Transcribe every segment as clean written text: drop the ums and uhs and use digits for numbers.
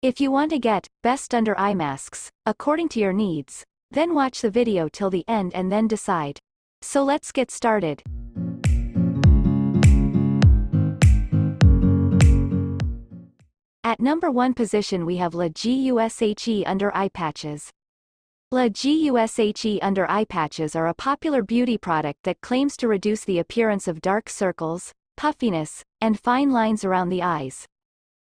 If you want to get best under eye masks, according to your needs, then watch the video till the end and then decide. So let's get started. At number 1 position we have GUSHE under eye patches. GUSHE under eye patches are a popular beauty product that claims to reduce the appearance of dark circles, puffiness, and fine lines around the eyes.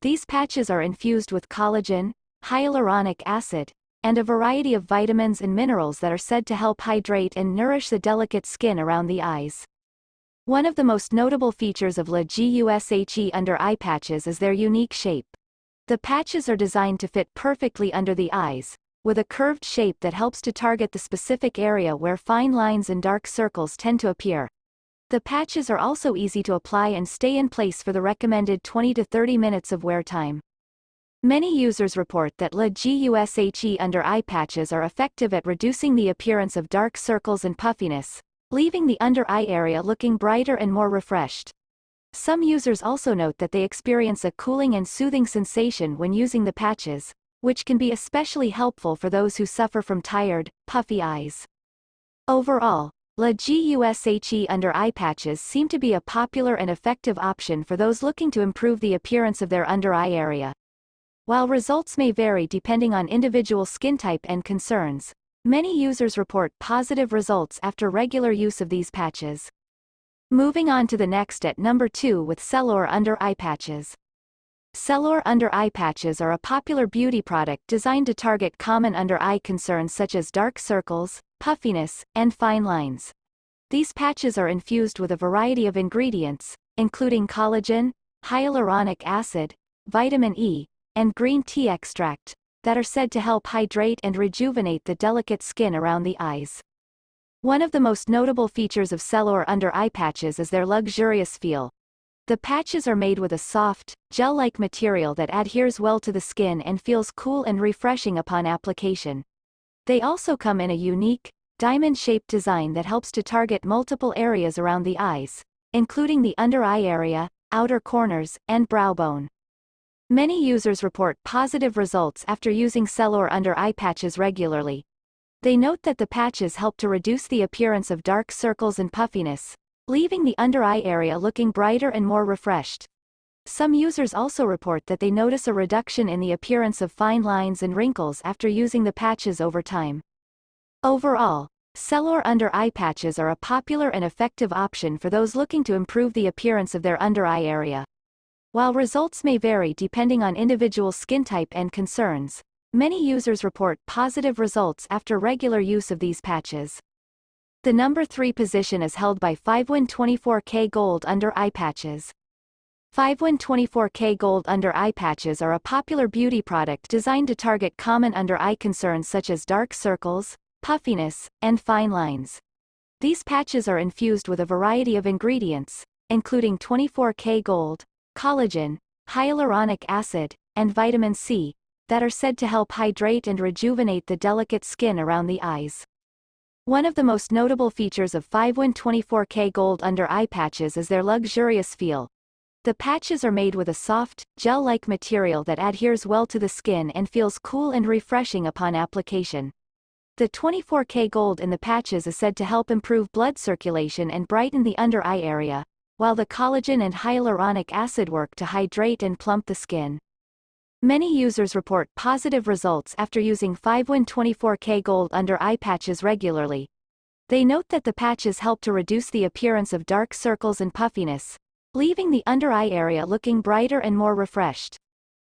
These patches are infused with collagen, hyaluronic acid, and a variety of vitamins and minerals that are said to help hydrate and nourish the delicate skin around the eyes. One of the most notable features of GUSHE under eye patches is their unique shape. The patches are designed to fit perfectly under the eyes, with a curved shape that helps to target the specific area where fine lines and dark circles tend to appear. The patches are also easy to apply and stay in place for the recommended 20 to 30 minutes of wear time. Many users report that GUSHE under eye patches are effective at reducing the appearance of dark circles and puffiness, leaving the under eye area looking brighter and more refreshed. Some users also note that they experience a cooling and soothing sensation when using the patches, which can be especially helpful for those who suffer from tired, puffy eyes. Overall, GUSHE under eye patches seem to be a popular and effective option for those looking to improve the appearance of their under eye area. While results may vary depending on individual skin type and concerns, many users report positive results after regular use of these patches. Moving on to the next at number 2 with CÉLOR under eye patches. CÉLOR under eye patches are a popular beauty product designed to target common under eye concerns such as dark circles, puffiness, and fine lines. These patches are infused with a variety of ingredients, including collagen, hyaluronic acid, vitamin E, and green tea extract, that are said to help hydrate and rejuvenate the delicate skin around the eyes. One of the most notable features of CÉLOR under eye patches is their luxurious feel. The patches are made with a soft, gel-like material that adheres well to the skin and feels cool and refreshing upon application. They also come in a unique, diamond-shaped design that helps to target multiple areas around the eyes, including the under eye area, outer corners, and brow bone. Many users report positive results after using CÉLOR under eye patches regularly. They note that the patches help to reduce the appearance of dark circles and puffiness, leaving the under eye area looking brighter and more refreshed. Some users also report that they notice a reduction in the appearance of fine lines and wrinkles after using the patches over time. Overall, CÉLOR under eye patches are a popular and effective option for those looking to improve the appearance of their under eye area. While results may vary depending on individual skin type and concerns, many users report positive results after regular use of these patches. The number 3 position is held by Fivewan 24K Gold under eye patches. Fivewan 24K Gold under eye patches are a popular beauty product designed to target common under eye concerns such as dark circles, puffiness, and fine lines. These patches are infused with a variety of ingredients, including 24K Gold, collagen, hyaluronic acid, and vitamin C, that are said to help hydrate and rejuvenate the delicate skin around the eyes. One of the most notable features of Fivewan 24K Gold under eye patches is their luxurious feel. The patches are made with a soft, gel-like material that adheres well to the skin and feels cool and refreshing upon application. The 24K Gold in the patches is said to help improve blood circulation and brighten the under eye area, while the collagen and hyaluronic acid work to hydrate and plump the skin. Many users report positive results after using Fivewan 24K Gold under eye patches regularly. They note that the patches help to reduce the appearance of dark circles and puffiness, leaving the under eye area looking brighter and more refreshed.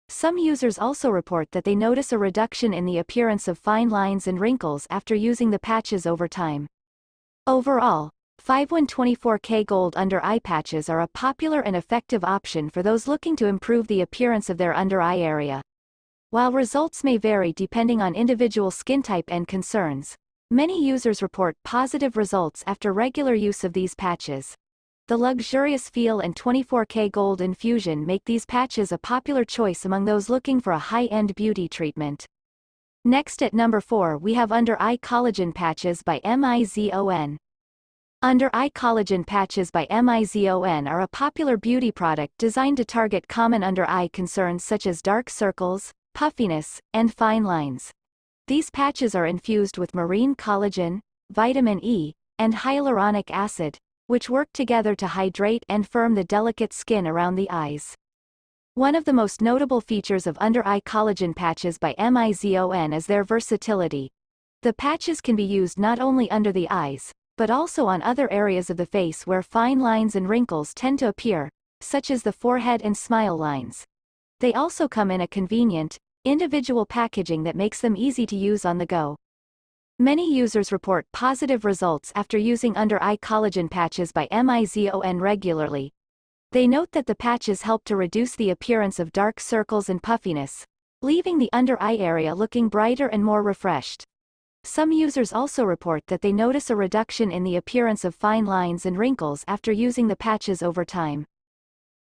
Some users also report that they notice a reduction in the appearance of fine lines and wrinkles after using the patches over time. Overall, Fivewan 24K Gold under eye patches are a popular and effective option for those looking to improve the appearance of their under eye area. While results may vary depending on individual skin type and concerns, many users report positive results after regular use of these patches. The luxurious feel and 24K Gold infusion make these patches a popular choice among those looking for a high-end beauty treatment. Next at number 4 we have Under Eye Collagen Patches by MIZON. Under Eye Collagen Patches by MIZON are a popular beauty product designed to target common under eye concerns such as dark circles, puffiness, and fine lines. These patches are infused with marine collagen, vitamin E, and hyaluronic acid, which work together to hydrate and firm the delicate skin around the eyes. One of the most notable features of under-eye collagen patches by MIZON is their versatility. The patches can be used not only under the eyes, but also on other areas of the face where fine lines and wrinkles tend to appear, such as the forehead and smile lines. They also come in a convenient, individual packaging that makes them easy to use on the go. Many users report positive results after using under-eye collagen patches by MIZON regularly. They note that the patches help to reduce the appearance of dark circles and puffiness, leaving the under-eye area looking brighter and more refreshed. Some users also report that they notice a reduction in the appearance of fine lines and wrinkles after using the patches over time.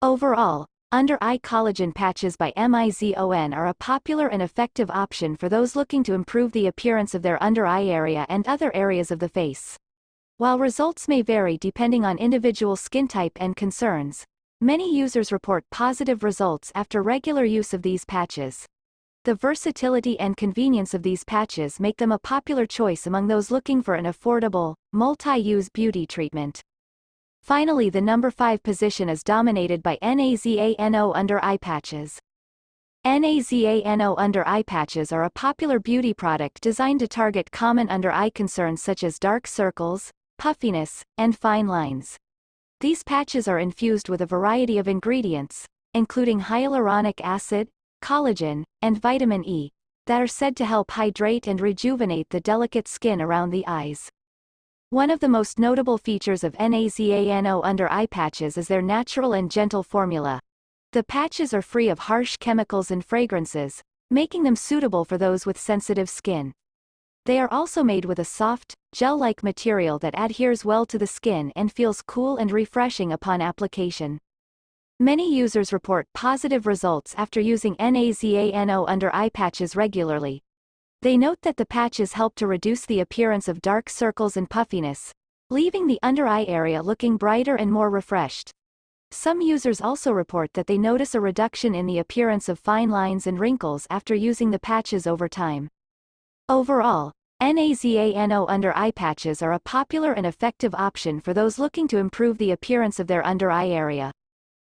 Overall, under-eye collagen patches by MIZON are a popular and effective option for those looking to improve the appearance of their under-eye area and other areas of the face. While results may vary depending on individual skin type and concerns, many users report positive results after regular use of these patches. The versatility and convenience of these patches make them a popular choice among those looking for an affordable, multi-use beauty treatment. Finally, the number 5 position is dominated by NAZANO under-eye patches. NAZANO under-eye patches are a popular beauty product designed to target common under-eye concerns such as dark circles, puffiness, and fine lines. These patches are infused with a variety of ingredients, including hyaluronic acid, collagen, and vitamin E, that are said to help hydrate and rejuvenate the delicate skin around the eyes. One of the most notable features of NAZANO under-eye patches is their natural and gentle formula. The patches are free of harsh chemicals and fragrances, making them suitable for those with sensitive skin. They are also made with a soft, gel-like material that adheres well to the skin and feels cool and refreshing upon application. Many users report positive results after using NAZANO under-eye patches regularly. They note that the patches help to reduce the appearance of dark circles and puffiness, leaving the under-eye area looking brighter and more refreshed. Some users also report that they notice a reduction in the appearance of fine lines and wrinkles after using the patches over time. Overall, NAZANO under-eye patches are a popular and effective option for those looking to improve the appearance of their under-eye area.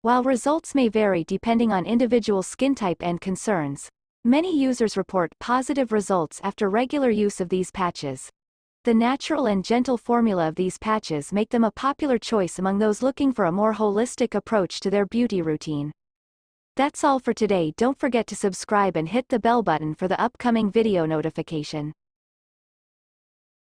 While results may vary depending on individual skin type and concerns, many users report positive results after regular use of these patches. The natural and gentle formula of these patches make them a popular choice among those looking for a more holistic approach to their beauty routine. That's all for today. Don't forget to subscribe and hit the bell button for the upcoming video notification.